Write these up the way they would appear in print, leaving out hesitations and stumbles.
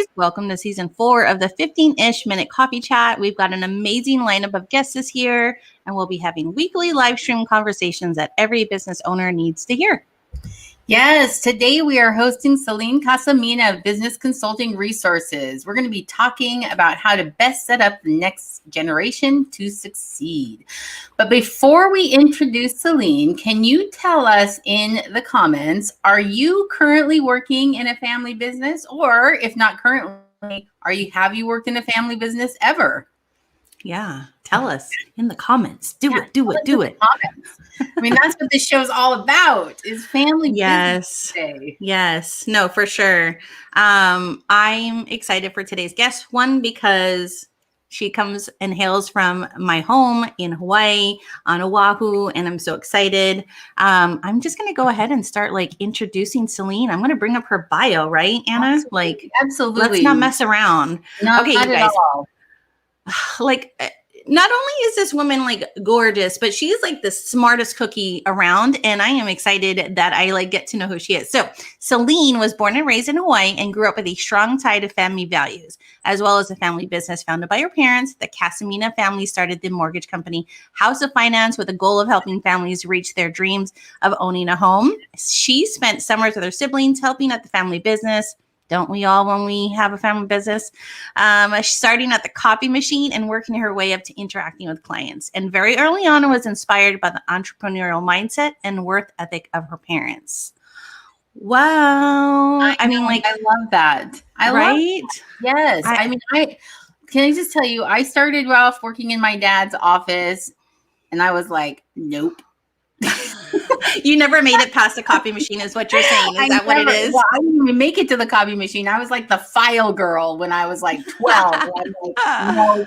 guys. Welcome to season 4 of the 15-ish minute coffee chat. We've got an amazing lineup of guests this year, and we'll be having weekly live stream conversations that every business owner needs to hear. Yes, today we are hosting Celine Casamina of Business Consulting Resources. We're going to be talking about how to best set up the next generation to succeed. But before we introduce Celine, can you tell us in the comments, are you currently working in a family business? Or if not currently, have you worked in a family business ever? Yeah, tell us in the comments. Do it. I mean, that's what this show's all about, is family business today. Yes, no, for sure. I'm excited for today's guest. One, because she comes and hails from my home in Hawaii on Oahu, and I'm so excited. I'm just going to go ahead and start introducing Celine. I'm going to bring up her bio, right, Anna? Absolutely. Let's not mess around. No, okay, not you guys. at all. Not only is this woman gorgeous, but she's the smartest cookie around, and I am excited that I get to know who she is. So Celine was born and raised in Hawaii and grew up with a strong tie to family values, as well as a family business founded by her parents. The Casamina family started the mortgage company House of Finance with a goal of helping families reach their dreams of owning a home. She spent summers with her siblings helping at the family business. Don't we all when we have a family business? Starting at the copy machine and working her way up to interacting with clients. And very early on, was inspired by the entrepreneurial mindset and work ethic of her parents. Wow. I love that. I love that. Yes. Can I just tell you, I started off working in my dad's office, and I was like, nope. You never made it past the copy machine is what you're saying. Is that what it is? Well, I didn't even make it to the copy machine. I was the file girl when I was 12. No.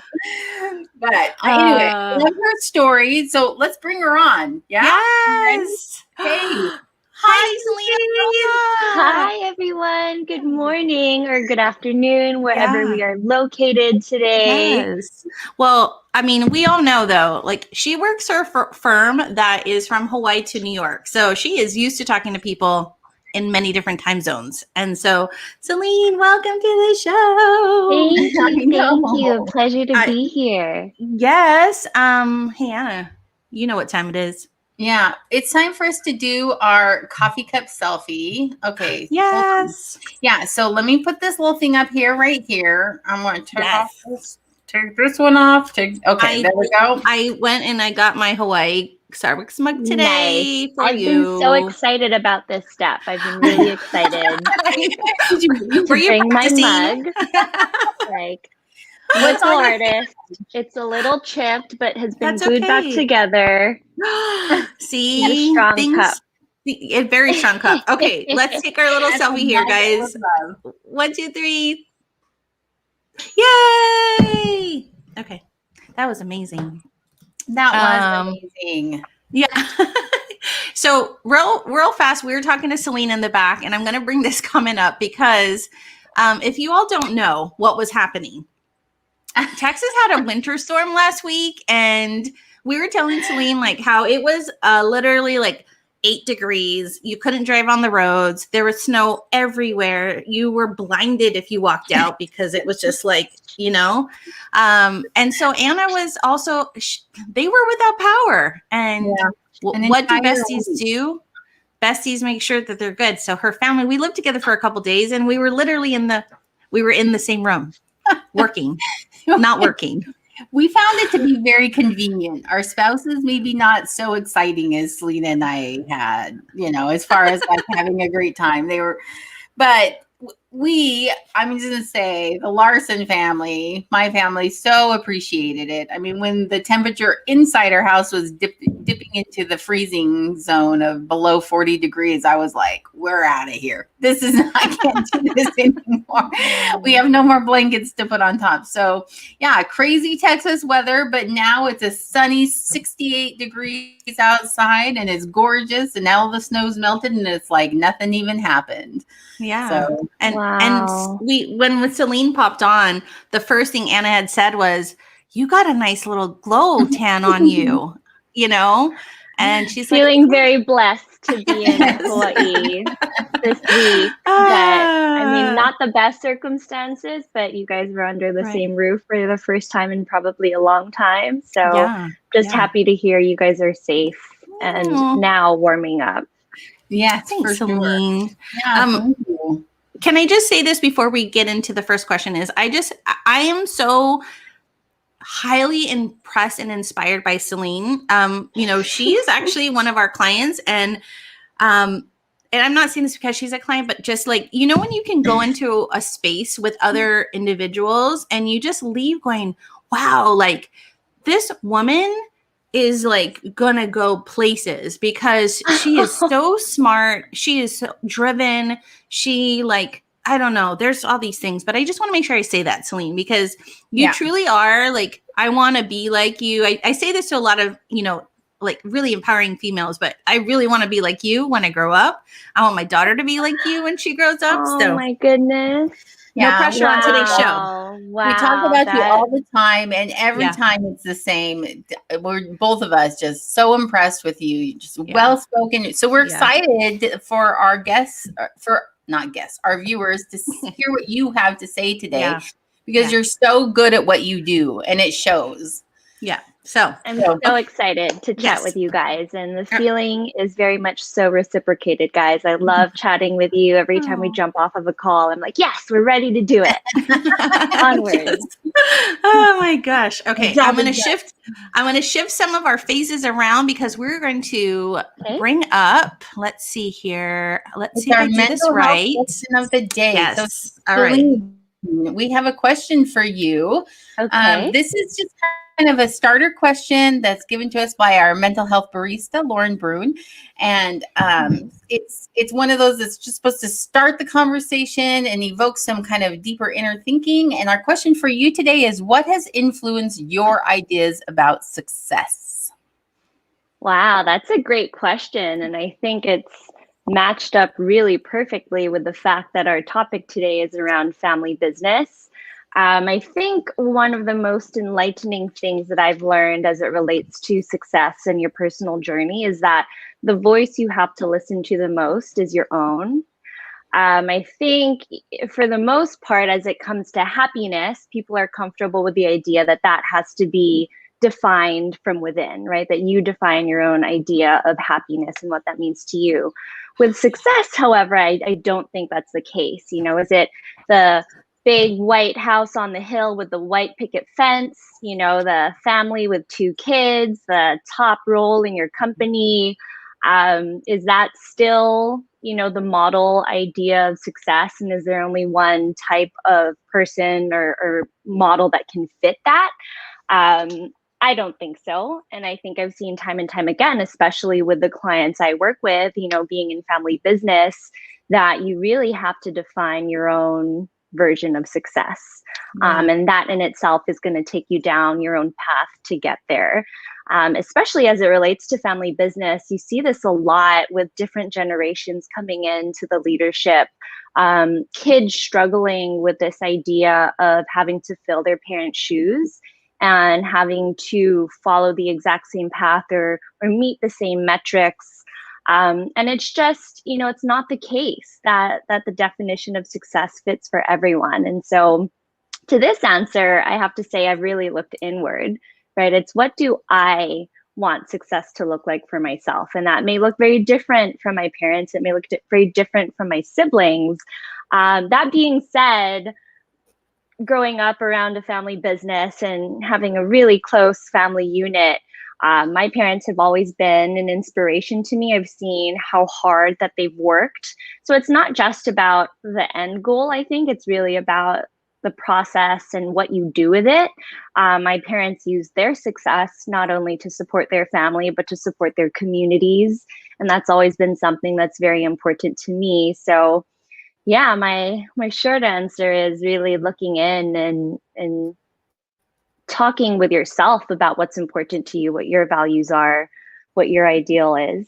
But anyway, I love her story. So let's bring her on. Yeah. Yes. Hey. Hi, Selena. Hi, everyone. Good morning or good afternoon, wherever we are located today. Yes. Well, we all know, though, she works for a firm that is from Hawaii to New York. So she is used to talking to people in many different time zones. And so, Celine, welcome to the show. Thank you. Pleasure to be here. Yes. Hey, Anna, you know what time it is. Yeah, it's time for us to do our coffee cup selfie. Okay. Yes. Yeah, so let me put this little thing up here, right here. I'm going to take this one off. There we go. I went and I got my Hawaii Starbucks mug today for I've been so excited about this step. I've been really excited to bring my mug. What's artist? It's a little chipped, but has been glued back together. See, strong cup. A very strong cup. Okay, let's take our little selfie here, guys. 1, 2, 3. Yay! Okay, that was amazing. That was amazing. Yeah. So real fast, we were talking to Celine in the back, and I'm going to bring this comment up because if you all don't know what was happening, Texas had a winter storm last week, and we were telling Celine how it was literally 8 degrees. You couldn't drive on the roads. There was snow everywhere. You were blinded if you walked out because it was just and so Anna was also, they were without power. And what do besties do? Besties make sure that they're good. So her family, we lived together for a couple days, and we were literally in the same room working. Not working. We found it to be very convenient. Our spouses maybe not so exciting as Selena and I had, as far as having a great time. But I'm just going to say the Larson family, my family, so appreciated it. When the temperature inside our house was dipping into the freezing zone of below 40 degrees, I was like, we're out of here. I can't do this anymore. We have no more blankets to put on top. So yeah, crazy Texas weather, but now it's a sunny 68 degrees outside, and it's gorgeous, and all the snow's melted, and it's like nothing even happened. Yeah. So, and when Celine popped on, the first thing Anna had said was, "You got a nice little glow tan on you," and she's feeling very blessed. to be in Hawaii this week. That, I mean, not the best circumstances, but you guys were under the same roof for the first time in probably a long time. So just happy to hear you guys are safe and now warming up. Yeah, thanks, Celine. Sure. Yeah, thank you. Can I just say this before we get into the first question is I am so highly impressed and inspired by Celine. You know, she is actually one of our clients, and I'm not saying this because she's a client, but just like, you know, when you can go into a space with other individuals and you just leave going, wow, like this woman is like gonna go places because she is so smart. She is so driven. She like, I don't know, there's all these things, but I just want to make sure I say that, Celine, because you truly are like, I want to be like you. I say this to a lot of, you know, like really empowering females, but I really want to be like you when I grow up. I want my daughter to be like you when she grows up. Oh my goodness. No pressure on today's show. Wow, we talk about you all the time, and every time it's the same. We're both of us just so impressed with you. Just well spoken. So we're excited for our guests, our viewers, to hear what you have to say today, because you're so good at what you do, and it shows. Yeah. So I'm so excited to chat with you guys, and the feeling is very much so reciprocated, guys. I love chatting with you. Every time we jump off of a call, I'm like, yes, we're ready to do it. Onward. Oh my gosh. Okay. I'm going to shift some of our phases around because we're going to bring up, let's see here. Let's see if I do this right. Question of the day. Yes. So, all right. We have a question for you. Okay. This is just kind of a starter question that's given to us by our mental health barista, Lauren Brune. And it's one of those that's just supposed to start the conversation and evoke some kind of deeper inner thinking. And our question for you today is, what has influenced your ideas about success? Wow, that's a great question. And I think it's matched up really perfectly with the fact that our topic today is around family business. I think one of the most enlightening things that I've learned as it relates to success in your personal journey is that the voice you have to listen to the most is your own. I think for the most part, as it comes to happiness, people are comfortable with the idea that that has to be defined from within, right? That you define your own idea of happiness and what that means to you. With success, however, I don't think that's the case. You know, is it the big white house on the hill with the white picket fence, you know, the family with 2 kids, the top role in your company? Is that still, you know, the model idea of success? And is there only one type of person or model that can fit that? I don't think so. And I think I've seen time and time again, especially with the clients I work with, you know, being in family business, that you really have to define your own version of success. And that in itself is going to take you down your own path to get there. Especially as it relates to family business, you see this a lot with different generations coming into the leadership. Kids struggling with this idea of having to fill their parents' shoes and having to follow the exact same path or meet the same metrics. And it's just, you know, it's not the case that the definition of success fits for everyone. And so to this answer, I have to say I've really looked inward, right? It's what do I want success to look like for myself? And that may look very different from my parents. It may look very different from my siblings. That being said, growing up around a family business and having a really close family unit, my parents have always been an inspiration to me. I've seen how hard that they've worked. So it's not just about the end goal. I think it's really about the process and what you do with it. My parents used their success not only to support their family, but to support their communities. And that's always been something that's very important to me. So yeah, my short answer is really looking in and talking with yourself about what's important to you, what your values are, what your ideal is.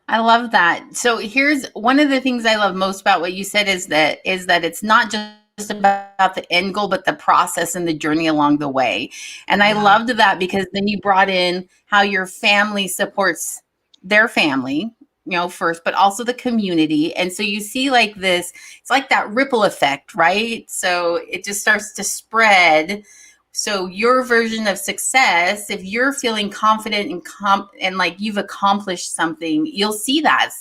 I love that. So here's one of the things I love most about what you said is that it's not just about the end goal, but the process and the journey along the way. And I loved that because then you brought in how your family supports their family first, but also the community. And so you see like this, it's like that ripple effect, right? So it just starts to spread. So your version of success, if you're feeling confident and like you've accomplished something, you'll see that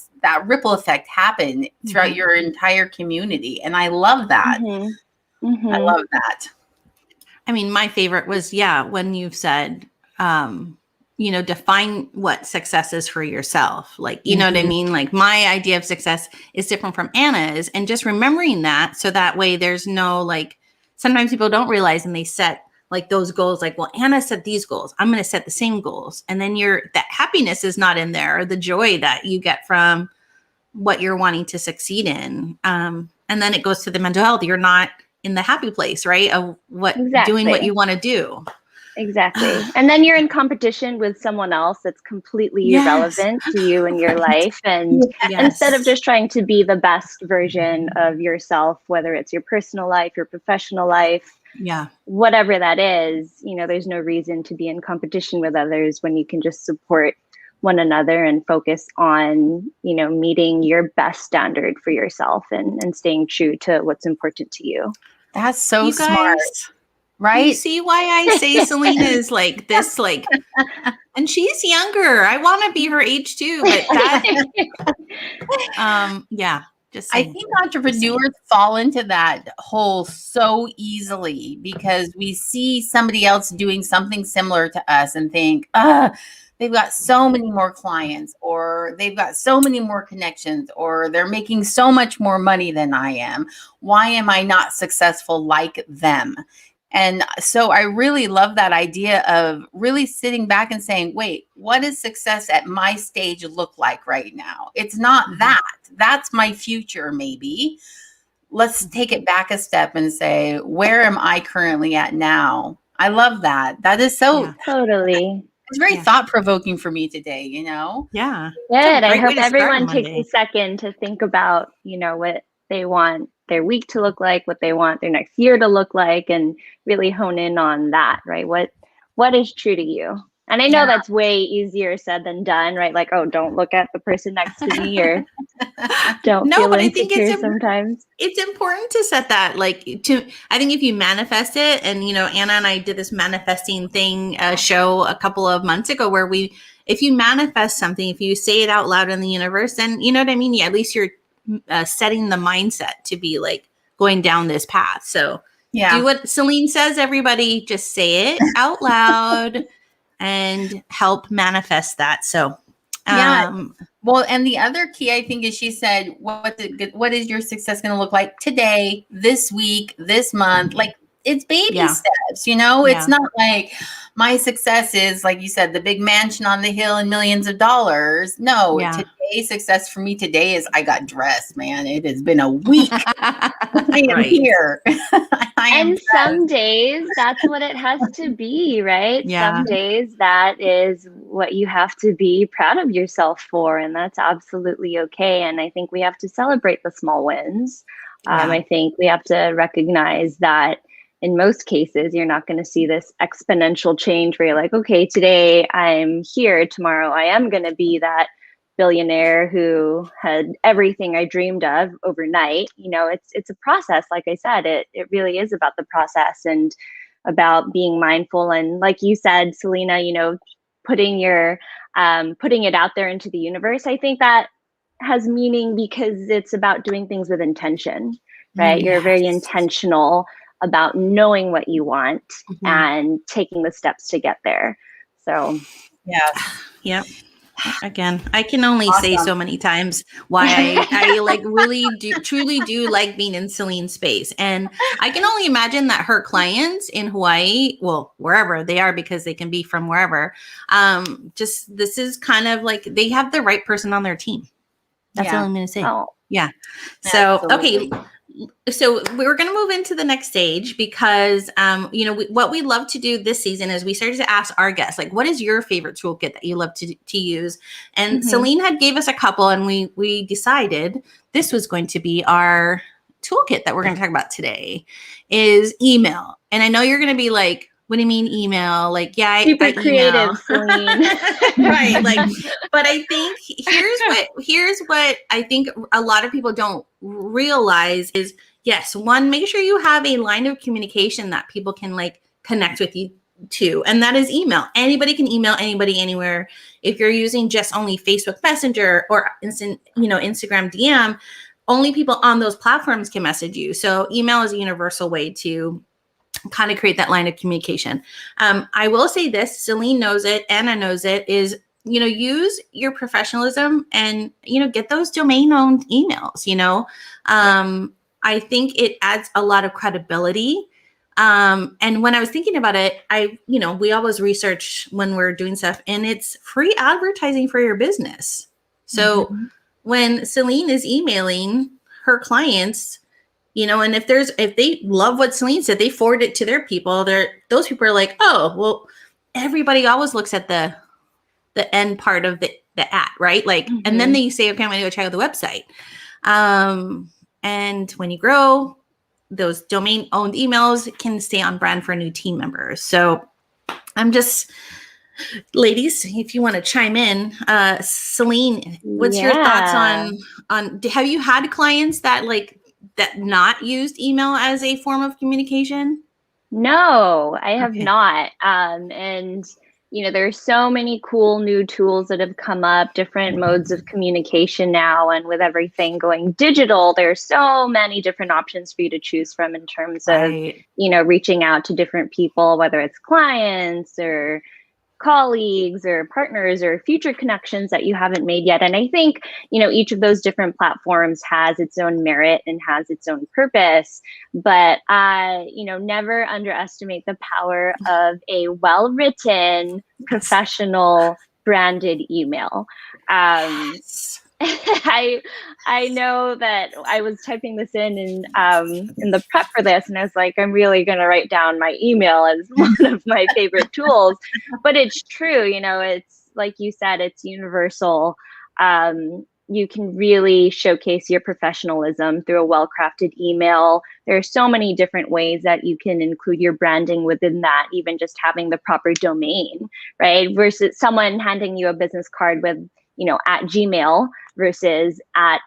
ripple effect happen throughout your entire community. And I love that. I love that. I mean, my favorite was, when you've said, define what success is for yourself. Like, you know what I mean? Like my idea of success is different from Anna's, and just remembering that. So that way there's no, like, sometimes people don't realize, and they set like those goals, like, well, Anna set these goals, I'm going to set the same goals. And then that happiness is not in there, or the joy that you get from what you're wanting to succeed in. And then it goes to the mental health. You're not in the happy place, right? Of doing what you want to do. Exactly. And then you're in competition with someone else that's completely irrelevant to you and your life. And instead of just trying to be the best version of yourself, whether it's your personal life, your professional life, whatever that is, there's no reason to be in competition with others when you can just support one another and focus on, meeting your best standard for yourself and staying true to what's important to you. That's so smart. Right? You see why I say Selena is like this, like, and she's younger. I want to be her age too, but that, just saying. I think entrepreneurs fall into that hole so easily because we see somebody else doing something similar to us and think, they've got so many more clients, or they've got so many more connections, or they're making so much more money than I am. Why am I not successful like them? And so I really love that idea of really sitting back and saying, wait, what does success at my stage look like right now? It's not that. That's my future, maybe. Let's take it back a step and say, where am I currently at now? I love that. That is so totally. It's very thought-provoking for me today, Yeah. Good. I hope everyone takes a second to think about, what they want their week to look like, what they want their next year to look like, and really hone in on that, right? What is true to you? And I know that's way easier said than done, right? Like, oh, don't look at the person next to me, or don't feel but insecure I think sometimes. It's important to set that, I think if you manifest it, and, Anna and I did this manifesting thing show a couple of months ago where if you manifest something, if you say it out loud in the universe, then you know what I mean? Yeah, at least you're setting the mindset to be like going down this path. So do what Celine says, everybody, just say it out loud and help manifest that. So well, and the other key, I think, is she said, what is your success going to look like today, this week, this month? Like, it's baby steps, it's not like my success is, like you said, the big mansion on the hill and millions of dollars. No, today's success for me today is I got dressed, man. It has been a week. I am here. Some days that's what it has to be, right? Some days that is what you have to be proud of yourself for, and that's absolutely okay. And I think we have to celebrate the small wins. I think we have to recognize that in most cases, you're not going to see this exponential change where you're like, okay, today I'm here, tomorrow I am going to be that billionaire who had everything I dreamed of overnight. It's a process. Like I said, it really is about the process and about being mindful. And like you said, Selena, putting it out there into the universe. I think that has meaning because it's about doing things with intention, right? You're very intentional about knowing what you want and taking the steps to get there. So, Again, I can only say so many times why I like really truly do like being in Celine's space. And I can only imagine that her clients in Hawaii, well, wherever they are, because they can be from wherever, this is kind of like they have the right person on their team. That's all I'm going to say. Oh. Yeah. So, okay. So we're going to move into the next stage because, what we love to do this season is we started to ask our guests, like, what is your favorite toolkit that you love to use? And Celine had gave us a couple, and we decided this was going to be our toolkit that we're going to talk about today is email. And I know you're going to be like, what do you mean email? Like, yeah, super I creative, email. Celine. Right. Like, but I think here's what I think a lot of people don't realize is, yes, one, make sure you have a line of communication that people can like connect with you to, and that is email. Anybody can email anybody anywhere. If you're using just only Facebook Messenger or Instagram DM, only people on those platforms can message you. So email is a universal way to kind of create that line of communication. I will say this, Celine knows it, Anna knows it, is, use your professionalism and, get those domain owned emails, I think it adds a lot of credibility. And when I was thinking about it, we always research when we're doing stuff, and it's free advertising for your business. So when Celine is emailing her clients, and if they love what Celine said, they forward it to their people. Those people are like, oh, well, everybody always looks at the end part of the at, right? Like, and then they say, okay, I'm going to go check out the website. And when you grow, those domain owned emails can stay on brand for new team members. So I'm just, ladies, if you want to chime in, Celine, what's your thoughts on, have you had clients that not used email as a form of communication? No, I have not. And there's so many cool new tools that have come up, different modes of communication now. And with everything going digital, there's so many different options for you to choose from in terms of, reaching out to different people, whether it's clients or colleagues or partners or future connections that you haven't made yet. And I think, each of those different platforms has its own merit and has its own purpose. But never underestimate the power of a well-written, professional, branded email. I know that I was typing this in the prep for this, and I was like, I'm really going to write down my email as one of my favorite tools. But it's true, it's like you said, it's universal. You can really showcase your professionalism through a well-crafted email. There are so many different ways that you can include your branding within that, even just having the proper domain, right? Versus someone handing you a business card with, at Gmail versus at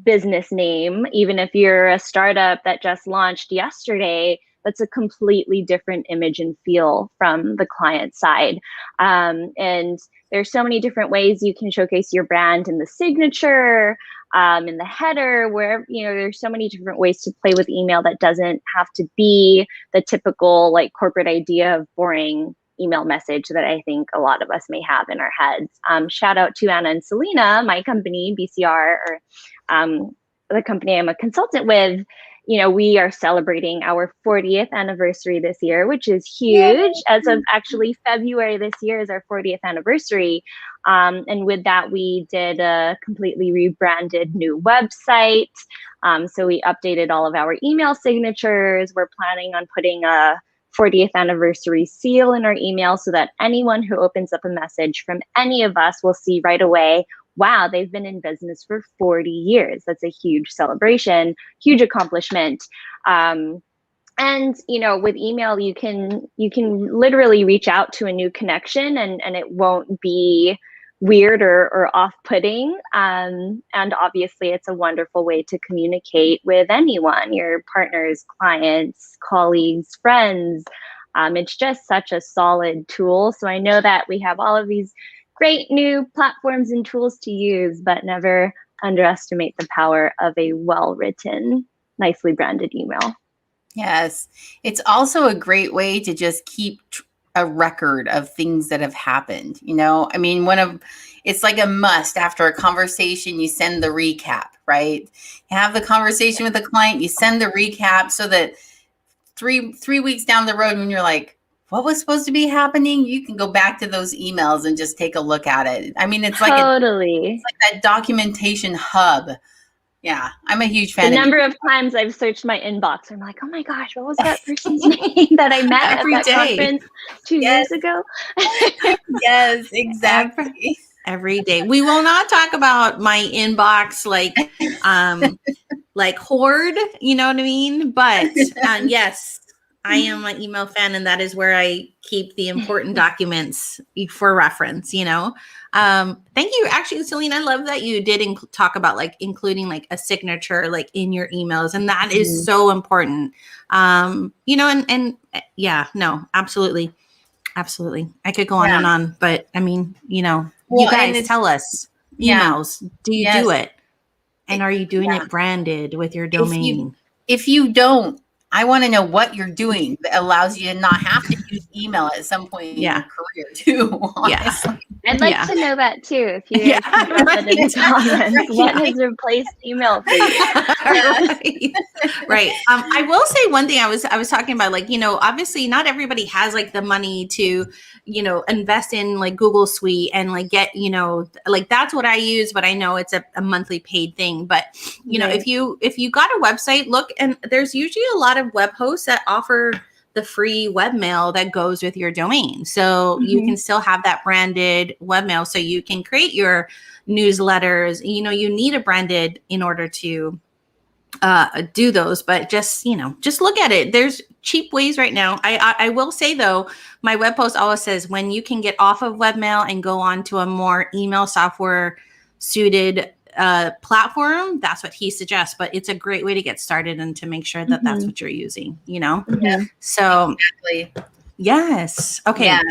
business name. Even if you're a startup that just launched yesterday, that's a completely different image and feel from the client side. And there's so many different ways you can showcase your brand in the signature, in the header, where, there's so many different ways to play with email that doesn't have to be the typical corporate idea of boring email message that I think a lot of us may have in our heads. Shout out to Anna and Selena, my company, BCR, or the company I'm a consultant with. We are celebrating our 40th anniversary this year, which is huge. Yay! As of actually February this year is our 40th anniversary. And with that, we did a completely rebranded new website. So we updated all of our email signatures. We're planning on putting a 40th anniversary seal in our email so that anyone who opens up a message from any of us will see right away, wow, they've been in business for 40 years. That's a huge celebration, huge accomplishment. And, with email, you can literally reach out to a new connection and it won't be weird or off-putting. And obviously, it's a wonderful way to communicate with anyone, your partners, clients, colleagues, friends. It's just such a solid tool. So I know that we have all of these great new platforms and tools to use, but never underestimate the power of a well-written, nicely branded email. Yes. It's also a great way to just keep a record of things that have happened. I mean, it's like a must after a conversation, you send the recap, right? You have the conversation with the client, you send the recap so that three weeks down the road when you're like, what was supposed to be happening? You can go back to those emails and just take a look at it. I mean, it's like totally. It's like that documentation hub. Yeah, I'm a huge fan. The number of times I've searched my inbox, I'm like, oh my gosh, what was that person's name that I met at that conference 2 years ago? Yes, exactly. Every day. We will not talk about my inbox like hoard, you know what I mean? But yes, I am an email fan, and that is where I keep the important documents for reference, Thank you. Actually, Celine, I love that you did talk about like including like a signature like in your emails. And that is so important. And yeah, no, absolutely. Absolutely. I could go on and on, but I mean, you guys tell us emails. Do you do it? And are you doing it branded with your domain? If you don't, I want to know what you're doing that allows you to not have to use email at some point in your career too. Honestly. I'd like to know that too. If you guys can drop it in the comments, what has replaced email for you? Right. I will say one thing. I was talking about, like, obviously not everybody has like the money to, invest in like Google Suite and like get, like that's what I use, but I know it's a monthly paid thing. But if you got a website, look, and there's usually a lot of web hosts that offer the free webmail that goes with your domain. So you can still have that branded webmail. So you can create your newsletters. You need a branded in order to do those, but just look at it. There's cheap ways right now. I will say though, my web post always says when you can get off of webmail and go on to a more email software suited platform, that's what he suggests. But it's a great way to get started and to make sure that that's what you're using, So exactly. Yes. Okay. Yeah.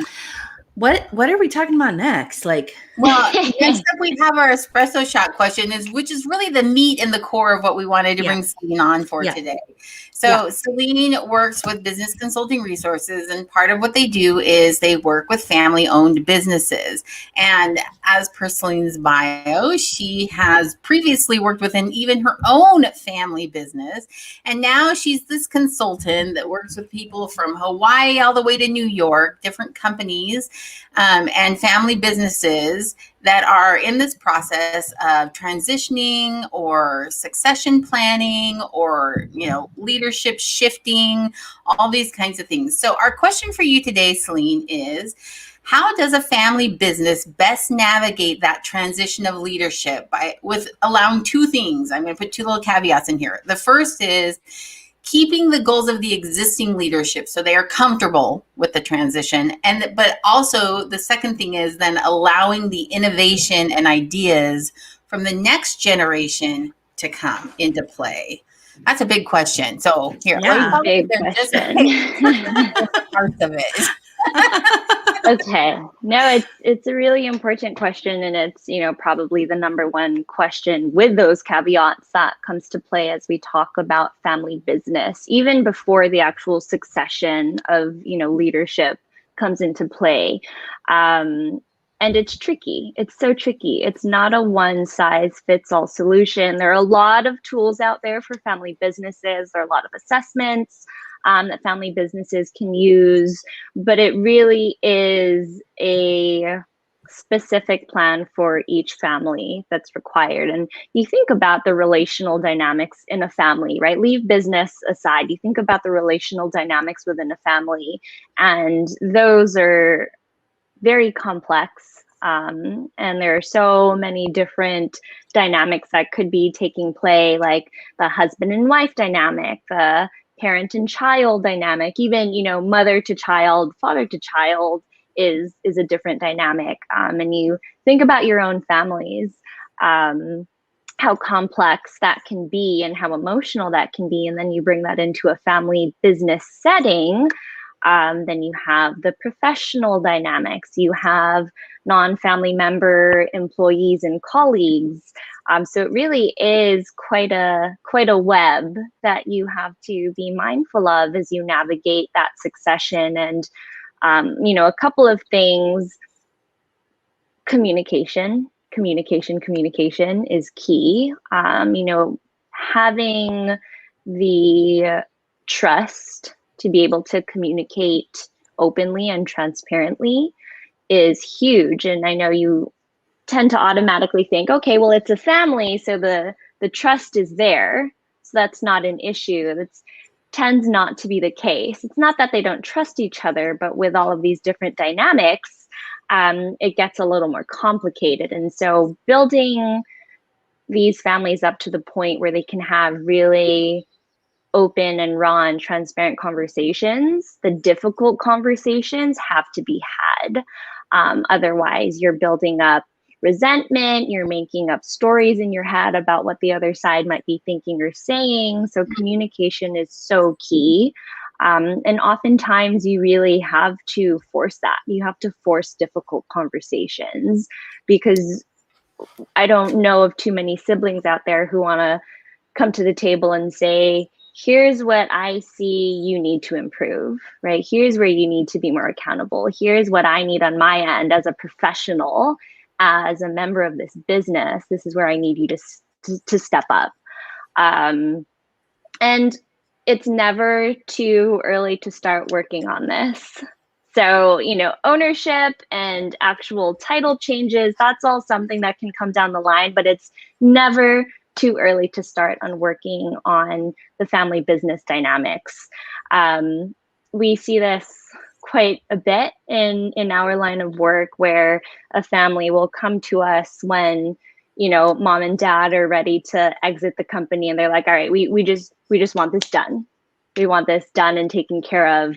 What are we talking about next? Like, well, next up we have our espresso shot question, which is really the meat and the core of what we wanted to bring Celine on for today. So Celine works with business consulting resources, and part of what they do is they work with family-owned businesses. And as per Celine's bio, she has previously worked within even her own family business. And now she's this consultant that works with people from Hawaii all the way to New York, different companies and family businesses that are in this process of transitioning or succession planning or, leadership shifting, all these kinds of things. So our question for you today, Celine, is how does a family business best navigate that transition of leadership with allowing two things? I'm going to put two little caveats in here. The first is keeping the goals of the existing leadership so they are comfortable with the transition, but also the second thing is then allowing the innovation and ideas from the next generation to come into play. That's a big question. So here, big question. Parts of it. Okay. No, it's a really important question, and it's, probably the number one question with those caveats that comes to play as we talk about family business, even before the actual succession of, leadership comes into play. And it's tricky. It's so tricky. It's not a one size fits all solution. There are a lot of tools out there for family businesses. There are a lot of assessments that family businesses can use, but it really is a specific plan for each family that's required. And you think about the relational dynamics in a family, right? Leave business aside. You think about the relational dynamics within a family, and those are very complex. And there are so many different dynamics that could be taking play, like the husband and wife dynamic, the parent and child dynamic, even, mother to child, father to child is a different dynamic. And you think about your own families, how complex that can be and how emotional that can be. And then you bring that into a family business setting. Then you have the professional dynamics. You have non-family member employees and colleagues. So it really is quite a web that you have to be mindful of as you navigate that succession. And a couple of things: communication is key. Having the trust to be able to communicate openly and transparently is huge. And I know you tend to automatically think, okay, well, it's a family, so the trust is there, so that's not an issue. That tends not to be the case. It's not that they don't trust each other, but with all of these different dynamics, it gets a little more complicated. And so building these families up to the point where they can have really open and raw and transparent conversations. The difficult conversations have to be had. Otherwise, you're building up resentment, you're making up stories in your head about what the other side might be thinking or saying. So communication is so key. And oftentimes you really have to force that. You have to force difficult conversations, because I don't know of too many siblings out there who want to come to the table and say, here's what I see you need to improve, right? Here's where you need to be more accountable. Here's what I need on my end as a professional, as a member of this business. This is where I need you to step up. And it's never too early to start working on this. So, ownership and actual title changes, that's all something that can come down the line, but it's never too early to start on working on the family business dynamics. We see this quite a bit in our line of work, where a family will come to us when mom and dad are ready to exit the company, and they're like, all right, we just want this done. We want this done and taken care of.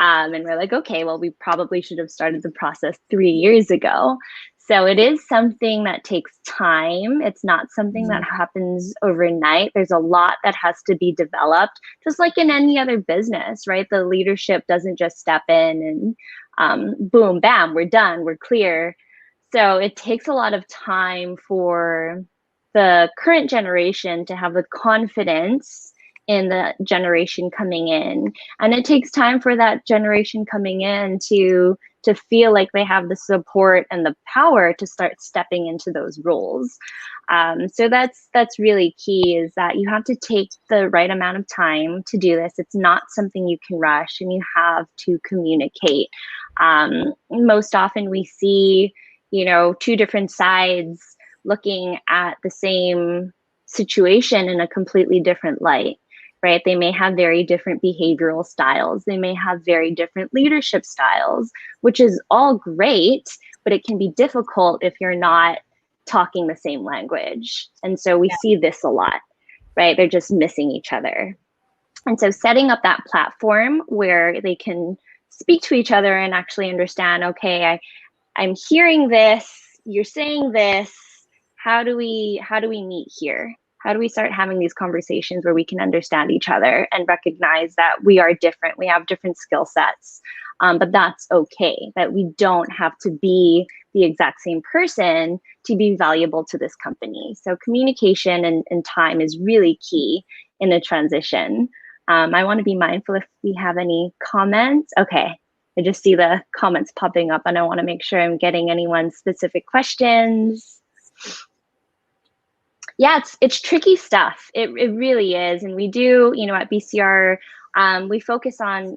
And we're like, okay, well, we probably should have started the process 3 years ago. So it is something that takes time. It's not something that happens overnight. There's a lot that has to be developed, just like in any other business, right? The leadership doesn't just step in and boom, bam, we're done, we're clear. So it takes a lot of time for the current generation to have the confidence in the generation coming in. And it takes time for that generation coming in to feel like they have the support and the power to start stepping into those roles. So that's really key, is that you have to take the right amount of time to do this. It's not something you can rush, and you have to communicate. Most often we see, two different sides looking at the same situation in a completely different light, right? They may have very different behavioral styles. They may have very different leadership styles, which is all great, but it can be difficult if you're not talking the same language. And so we see this a lot, right? They're just missing each other. And so setting up that platform where they can speak to each other and actually understand, okay, I'm hearing this, you're saying this, how do we meet here? How do we start having these conversations where we can understand each other and recognize that we are different, we have different skill sets, but that's okay, that we don't have to be the exact same person to be valuable to this company. So communication and time is really key in a transition. I want to be mindful if we have any comments. Okay, I just see the comments popping up, and I want to make sure I'm getting anyone's specific questions. Yeah, it's tricky stuff. It really is. And we do, at BCR, we focus on,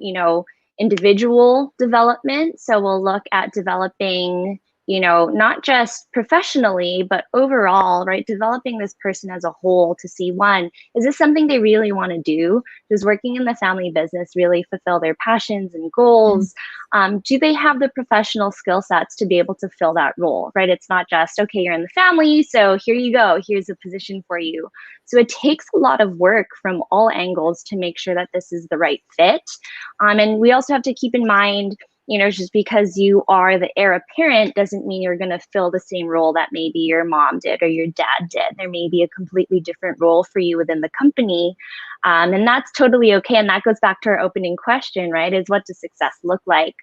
individual development. So we'll look at developing, not just professionally, but overall, right? Developing this person as a whole to see, one, is this something they really want to do? Does working in the family business really fulfill their passions and goals? Do they have the professional skill sets to be able to fill that role, right? It's not just, okay, you're in the family, so here you go, here's a position for you. So it takes a lot of work from all angles to make sure that this is the right fit. And we also have to keep in mind, just because you are the heir apparent doesn't mean you're going to fill the same role that maybe your mom did or your dad did. There may be a completely different role for you within the company. And that's totally okay. And that goes back to our opening question, right? Is what does success look like?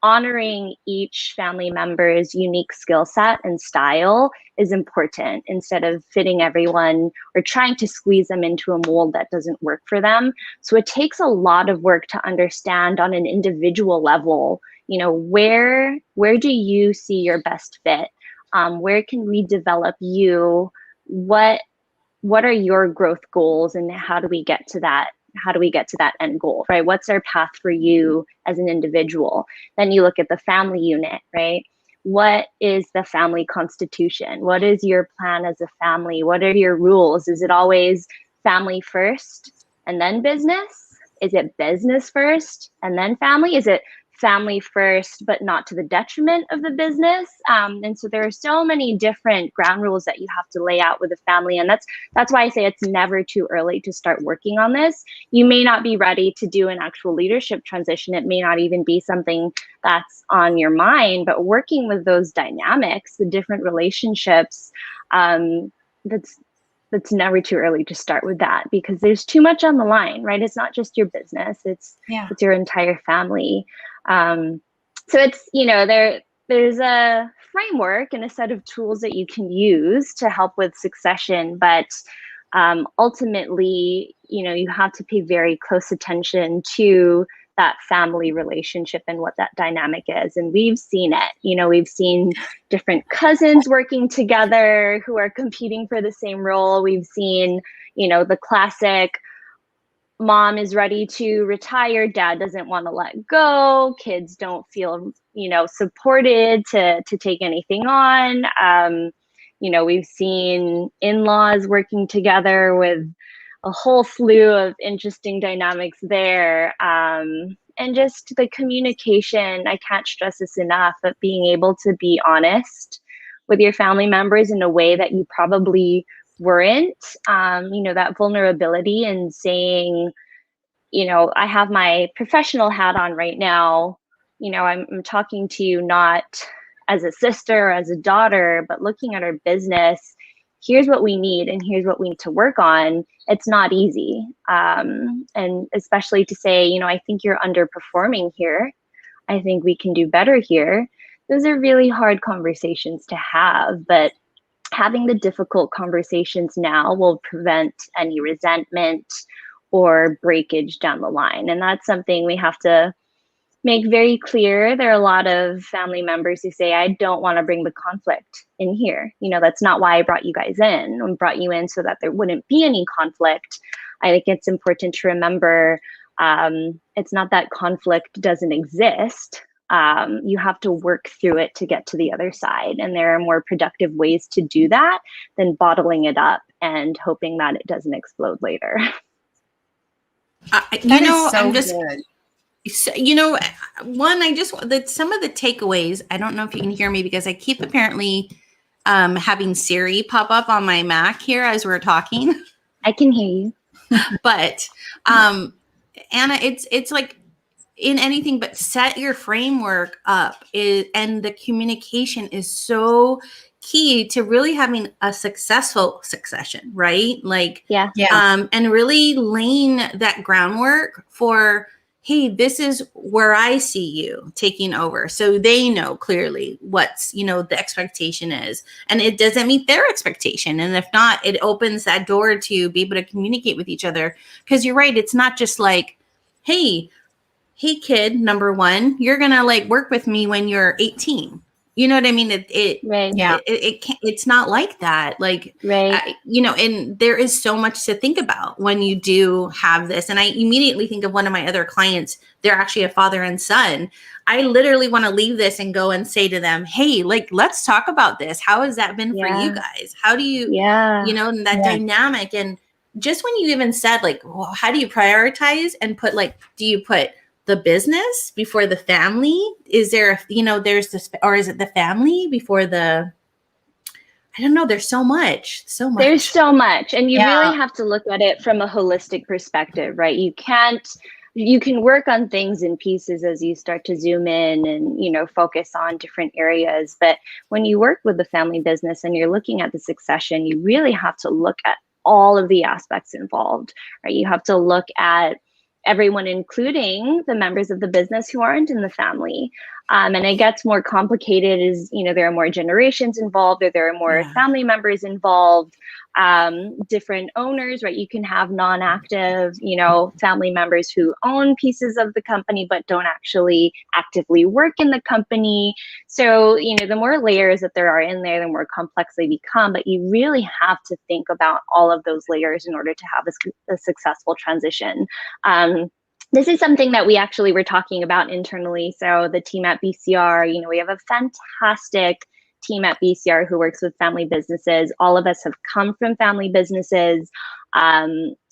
Honoring each family member's unique skill set and style is important, instead of fitting everyone or trying to squeeze them into a mold that doesn't work for them. So it takes a lot of work to understand on an individual level, where do you see your best fit? Where can we develop you? What are your growth goals, and how do we get to that? How do we get to that end goal, right? What's our path for you as an individual? Then you look at the family unit, right? What is the family constitution? What is your plan as a family? What are your rules? Is it always family first and then business? Is it business first and then family? Is it family first, but not to the detriment of the business. And so there are so many different ground rules that you have to lay out with a family. And that's why I say it's never too early to start working on this. You may not be ready to do an actual leadership transition. It may not even be something that's on your mind, but working with those dynamics, the different relationships, that's never too early to start with that, because there's too much on the line, right? It's not just your business, it's your entire family. So it's, there's a framework and a set of tools that you can use to help with succession, but ultimately, you have to pay very close attention to that family relationship and what that dynamic is. And we've seen it, we've seen different cousins working together who are competing for the same role. We've seen, the classic mom is ready to retire, dad doesn't want to let go, kids don't feel, supported to take anything on. We've seen in-laws working together with a whole slew of interesting dynamics there. And just the communication, I can't stress this enough, but being able to be honest with your family members in a way that you probably weren't, that vulnerability and saying, I have my professional hat on right now. I'm talking to you not as a sister or as a daughter, but looking at our business. Here's what we need and here's what we need to work on. It's not easy. And especially to say, I think you're underperforming here. I think we can do better here. Those are really hard conversations to have, but having the difficult conversations now will prevent any resentment or breakage down the line. And that's something we have to make very clear. There are a lot of family members who say, I don't want to bring the conflict in here. That's not why I brought you guys in. I brought you in so that there wouldn't be any conflict. I think it's important to remember it's not that conflict doesn't exist. You have to work through it to get to the other side. And there are more productive ways to do that than bottling it up and hoping that it doesn't explode later. I'm just good. So, some of the takeaways, I don't know if you can hear me because I keep apparently having Siri pop up on my Mac here as we're talking. I can hear you. But Anna, it's like in anything but set your framework up and the communication is so key to really having a successful succession, right? Like, and really laying that groundwork for, hey, this is where I see you taking over. So they know clearly what's, the expectation is, and it doesn't meet their expectation. And if not, it opens that door to be able to communicate with each other. Because you're right. It's not just like, hey kid, number one, you're going to work with me when you're 18. You know what I mean? It can't, it's not like that. And there is so much to think about when you do have this. And I immediately think of one of my other clients. They're actually a father and son. I literally want to leave this and go and say to them, hey, let's talk about this. How has that been for you guys? How do you, and that dynamic. And just when you even said how do you prioritize and put do you put the business before the family? Is there, there's this, or is it the family before the, I don't know. There's so much. There's so much. And you really have to look at it from a holistic perspective, right? You can work on things in pieces as you start to zoom in and, focus on different areas. But when you work with the family business and you're looking at the succession, you really have to look at all of the aspects involved, right? You have to look at everyone, including the members of the business who aren't in the family. And it gets more complicated as, there are more generations involved, or there are more family members involved, different owners, right? You can have non-active, family members who own pieces of the company, but don't actually actively work in the company. So, the more layers that there are in there, the more complex they become. But you really have to think about all of those layers in order to have a successful transition. This is something that we actually were talking about internally. So the team at BCR, we have a fantastic team at BCR who works with family businesses. All of us have come from family businesses.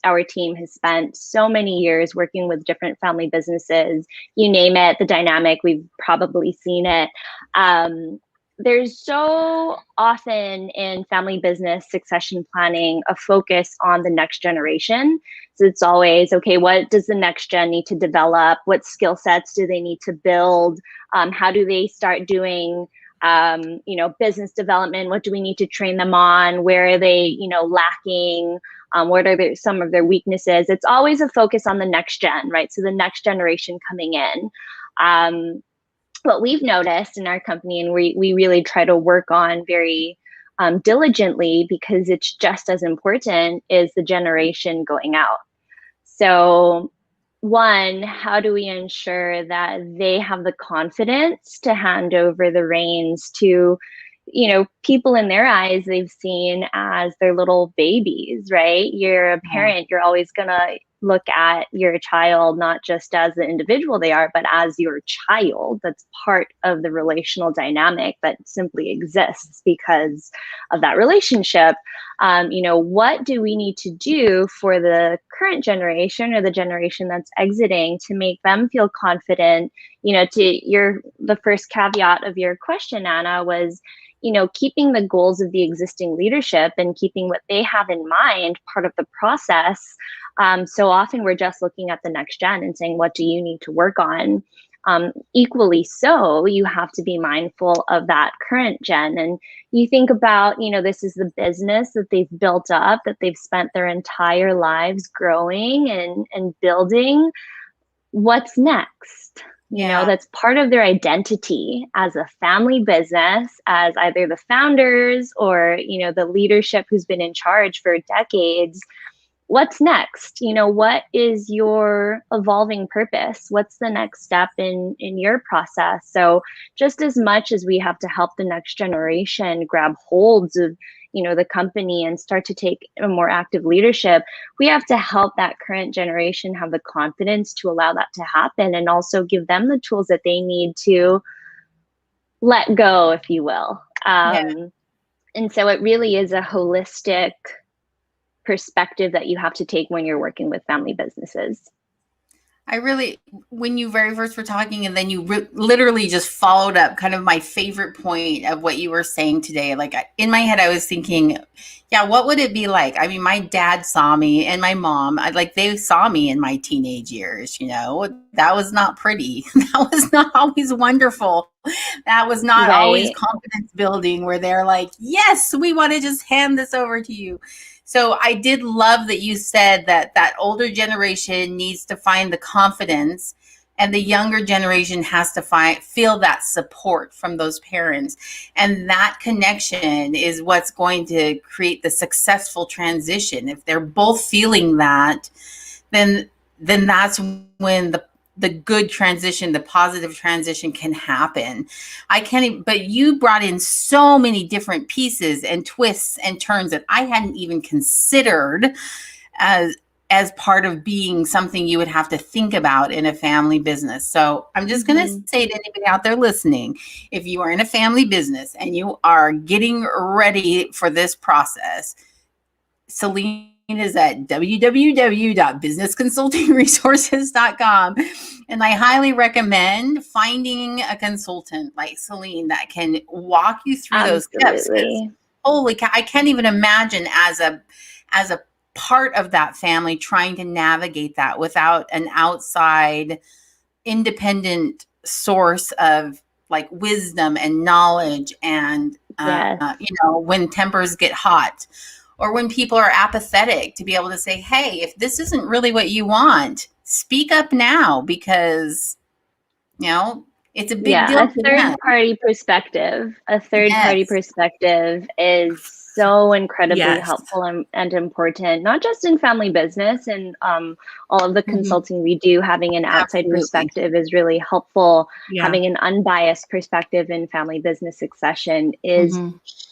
our team has spent so many years working with different family businesses. You name it, the dynamic, we've probably seen it. There's so often in family business succession planning a focus on the next generation. So it's always, okay, what does the next gen need to develop? What skill sets do they need to build? How do they start doing business development? What do we need to train them on? Where are they, lacking? What are some of their weaknesses? It's always a focus on the next gen, right? So the next generation coming in. What we've noticed in our company, and we really try to work on very diligently, because it's just as important, is the generation going out. So one, how do we ensure that they have the confidence to hand over the reins to, people in their eyes they've seen as their little babies, right? You're a parent, you're always gonna look at your child not just as the individual they are, but as your child. That's part of the relational dynamic that simply exists because of that relationship. What do we need to do for the current generation or the generation that's exiting to make them feel confident? The first caveat of your question, Anna, was, keeping the goals of the existing leadership and keeping what they have in mind part of the process. So often we're just looking at the next gen and saying, what do you need to work on? Equally so, you have to be mindful of that current gen. And you think about, this is the business that they've built up, that they've spent their entire lives growing and building. What's next? That's part of their identity as a family business, as either the founders or, the leadership who's been in charge for decades. What's next? What is your evolving purpose? What's the next step in your process? So just as much as we have to help the next generation grab holds of, the company and start to take a more active leadership, we have to help that current generation have the confidence to allow that to happen, and also give them the tools that they need to let go, if you will. And so it really is a holistic perspective that you have to take when you're working with family businesses. When you very first were talking, and then you literally just followed up kind of my favorite point of what you were saying today. Like in my head, I was thinking, what would it be like? I mean, my dad saw me, and my mom, they saw me in my teenage years, that was not pretty. That was not always wonderful. That was not always confidence building, where they're like, yes, we want to just hand this over to you. So I did love that you said that older generation needs to find the confidence, and the younger generation has to feel that support from those parents. And that connection is what's going to create the successful transition. If they're both feeling that, then that's when the good transition, the positive transition can happen. But you brought in so many different pieces and twists and turns that I hadn't even considered as part of being something you would have to think about in a family business. So I'm just going to say to anybody out there listening, if you are in a family business and you are getting ready for this process, Celine is at www.businessconsultingresources.com. And I highly recommend finding a consultant like Celine that can walk you through those steps. Holy cow, I can't even imagine as a part of that family trying to navigate that without an outside independent source of wisdom and knowledge and when tempers get hot, or when people are apathetic, to be able to say, hey, if this isn't really what you want, speak up now, because, it's a big deal. A third-party perspective. A third-party perspective is so incredibly helpful and important, not just in family business and all of the consulting we do. Having an outside perspective is really helpful. Having an unbiased perspective in family business succession is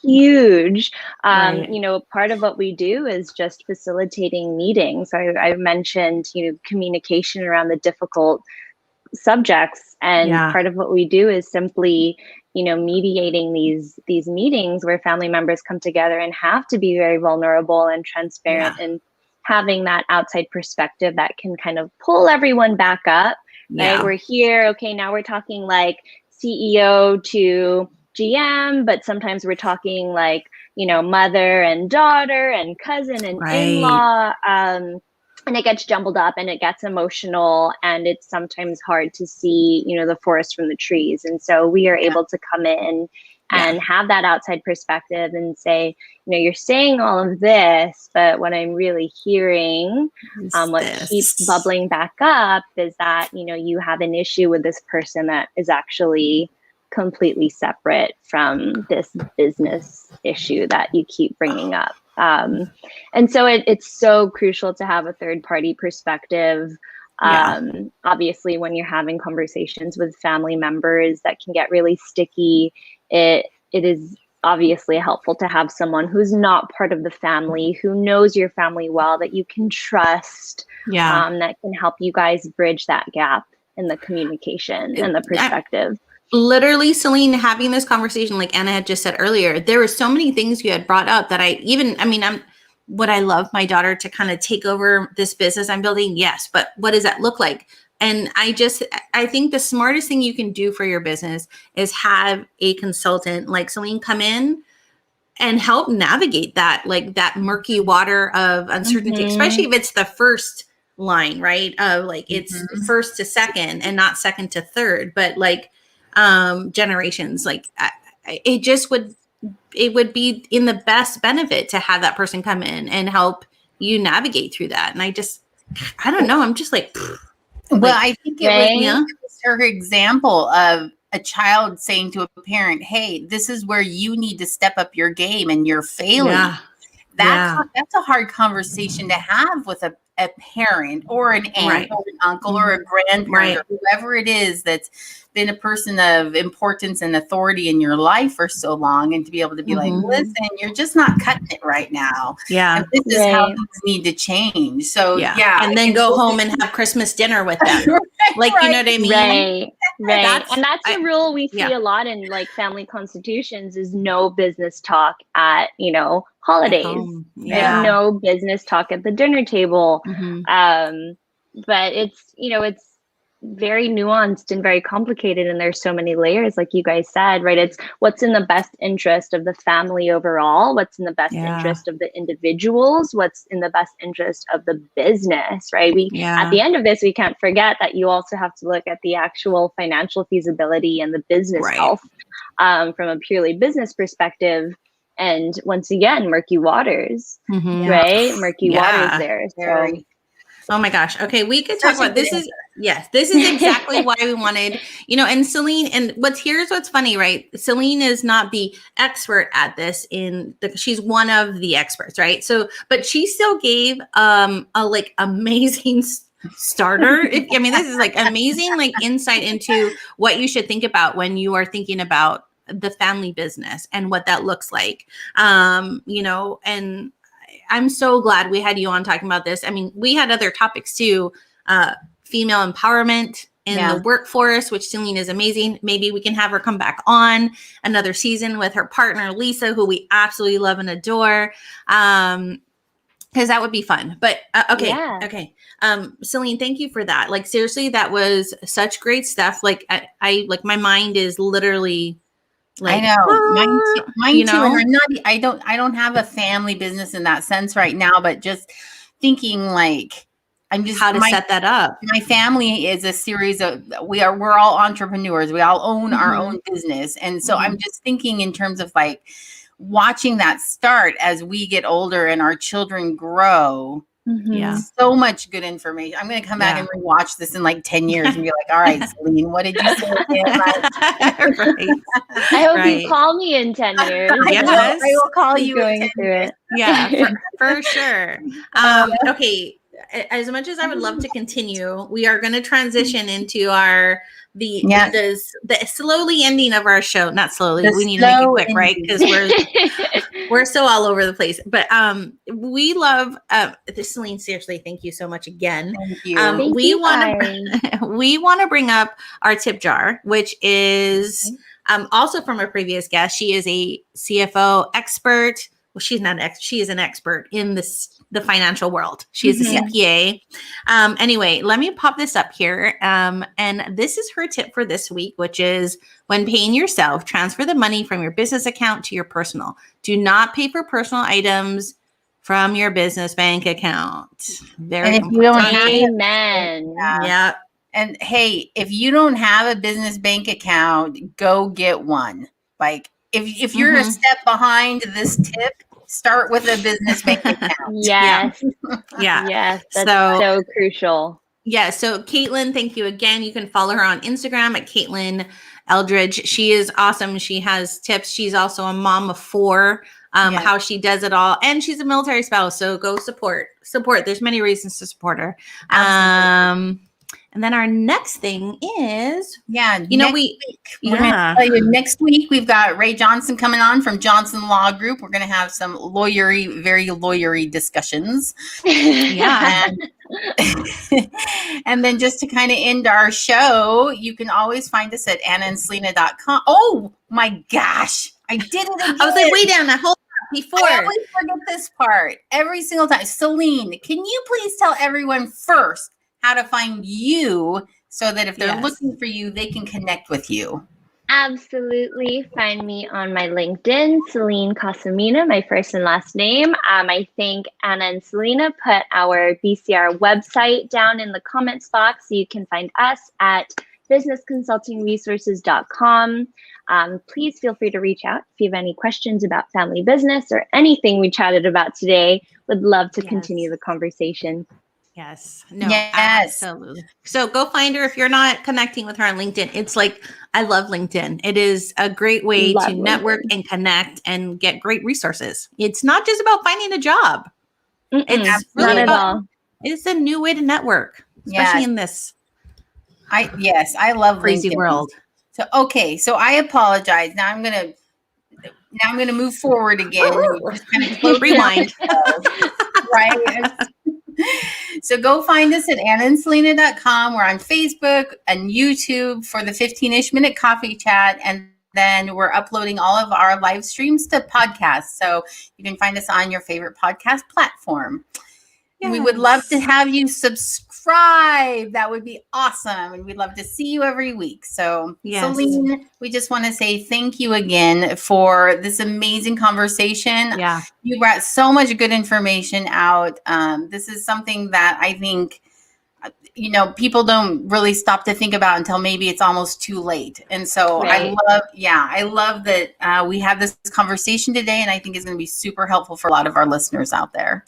huge. Part of what we do is just facilitating meetings. I mentioned, communication around the difficult subjects, and part of what we do is simply mediating these meetings where family members come together and have to be very vulnerable and transparent and having that outside perspective that can kind of pull everyone back up, right? We're here, okay, now we're talking like CEO to GM, but sometimes we're talking like, you know, mother and daughter and cousin and in-law. And it gets jumbled up and it gets emotional, and it's sometimes hard to see, you know, the forest from the trees. And so we are able to come in and have that outside perspective and say, you know, you're saying all of this, but what I'm really hearing, what keeps bubbling back up is that, you know, you have an issue with this person that is actually completely separate from this business issue that you keep bringing up. And so it's so crucial to have a third party perspective. Obviously, when you're having conversations with family members that can get really sticky, it is obviously helpful to have someone who's not part of the family, who knows your family well, that you can trust, that can help you guys bridge that gap in the communication and the perspective. Literally, Celine, having this conversation, like Anna had just said earlier, there were so many things you had brought up that would I love my daughter to kind of take over this business I'm building? Yes. But what does that look like? And I think the smartest thing you can do for your business is have a consultant like Celine come in and help navigate that, like that murky water of uncertainty, especially if it's the first line, right? Like it's first to second and not second to third, but like, generations, like it would be in the best benefit to have that person come in and help you navigate through that. And I don't know, I'm just like, well, I think it was her example of a child saying to a parent, hey, this is where you need to step up your game and you're failing. That's a hard conversation to have with a parent or an aunt or an uncle or a grandparent or whoever it is that's been a person of importance and authority in your life for so long, and to be able to be like, listen, you're just not cutting it right now. And this is how things need to change. So and then go home and have Christmas dinner with them. You know what I mean? Right. And that's a rule we see a lot in like family constitutions, is no business talk at, you know, holidays. No business talk at the dinner table. But it's, you know, it's very nuanced and very complicated, and there's so many layers, like you guys said, right? It's what's in the best interest of the family overall, what's in the best interest of the individuals, what's in the best interest of the business, right? At the end of this, we can't forget that you also have to look at the actual financial feasibility and the business health from a purely business perspective. And once again, murky waters, right? Murky waters there. So. Oh my gosh. Okay. We could talk about this. This is exactly why we wanted, you know, and Celine, and here's what's funny, right? Celine is not the expert at this she's one of the experts, right? So, but she still gave, a like amazing starter. This is like amazing, like insight into what you should think about when you are thinking about the family business and what that looks like. You know, and I'm so glad we had you on talking about this. I mean, we had other topics too, female empowerment in the workforce, which Celine is amazing. Maybe we can have her come back on another season with her partner, Lisa, who we absolutely love and adore. Because that would be fun. But okay. Celine, thank you for that. Like, seriously, that was such great stuff. Like I like, my mind is literally like, I know mine too. And I don't have a family business in that sense right now, but just thinking like, I'm just how to set that up. My family is a series of, we're all entrepreneurs. We all own our own business. And so I'm just thinking in terms of like watching that start as we get older and our children grow. So much good information. I'm going to come back and rewatch this in like 10 years and be like, all right, Celine, what did you say again? I hope you call me in 10 years. I will call you going through it. Yeah, for sure. Okay. As much as I would love to continue, we are going to transition into the slowly ending of our show. Not slowly. We need to make it quick, right? Because we're so all over the place. But we love Celine. Seriously, thank you so much again. Thank you. We want to bring up our tip jar, which is also from a previous guest. She is a CFO expert, well, she's not she is an expert in the financial world. She is a CPA. Anyway, let me pop this up here. And this is her tip for this week, which is when paying yourself, transfer the money from your business account to your personal. Do not pay for personal items from your business bank account. Very and if you don't have Amen. Yeah. And hey, if you don't have a business bank account, go get one. Like if you're a step behind this tip, start with a business bank account. Yes. Yeah. Yes. That's so crucial. Yeah. So Caitlin, thank you again. You can follow her on Instagram at Caitlin Eldridge. She is awesome. She has tips. She's also a mom of 4. How she does it all, and she's a military spouse. So go support. There's many reasons to support her. Absolutely. And then our next thing is, we're going to tell you next week we've got Ray Johnson coming on from Johnson Law Group. We're going to have some very lawyery discussions. And then just to kind of end our show, you can always find us at AnnaandSelena.com. Oh my gosh, I did it again. I was like, wait down, hold on before. I always forget this part every single time. Celine, can you please tell everyone first how to find you so that if they're looking for you, they can connect with you? Absolutely. Find me on my LinkedIn, Celine Casamina, my first and last name. I think Anna and Selena put our BCR website down in the comments box, so you can find us at businessconsultingresources.com. Please feel free to reach out if you have any questions about family business or anything we chatted about today. Would love to continue the conversation. Yes. No, absolutely. So go find her if you're not connecting with her on LinkedIn. It's like, I love LinkedIn. It is a great way to network and connect and get great resources. It's not just about finding a job. It's really not at all. It's a new way to network, especially in this I love crazy LinkedIn. world. So so I apologize. Now I'm gonna move forward again. Just kind of rewind. Right. So go find us at AnnaandSelena.com. We're on Facebook and YouTube for the 15-ish minute coffee chat. And then we're uploading all of our live streams to podcasts. So you can find us on your favorite podcast platform. Yes. We would love to have you subscribe. That would be awesome. And we'd love to see you every week. So Celine, we just want to say thank you again for this amazing conversation. Yeah. You brought so much good information out. This is something that I think, people don't really stop to think about until maybe it's almost too late. And so I love that we have this conversation today, and I think it's going to be super helpful for a lot of our listeners out there.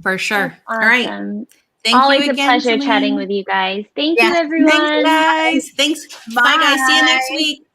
For sure. Awesome. All right. Always a pleasure chatting with you guys. Thank you, everyone. Thanks, guys. Thanks. Bye, guys. See you next week.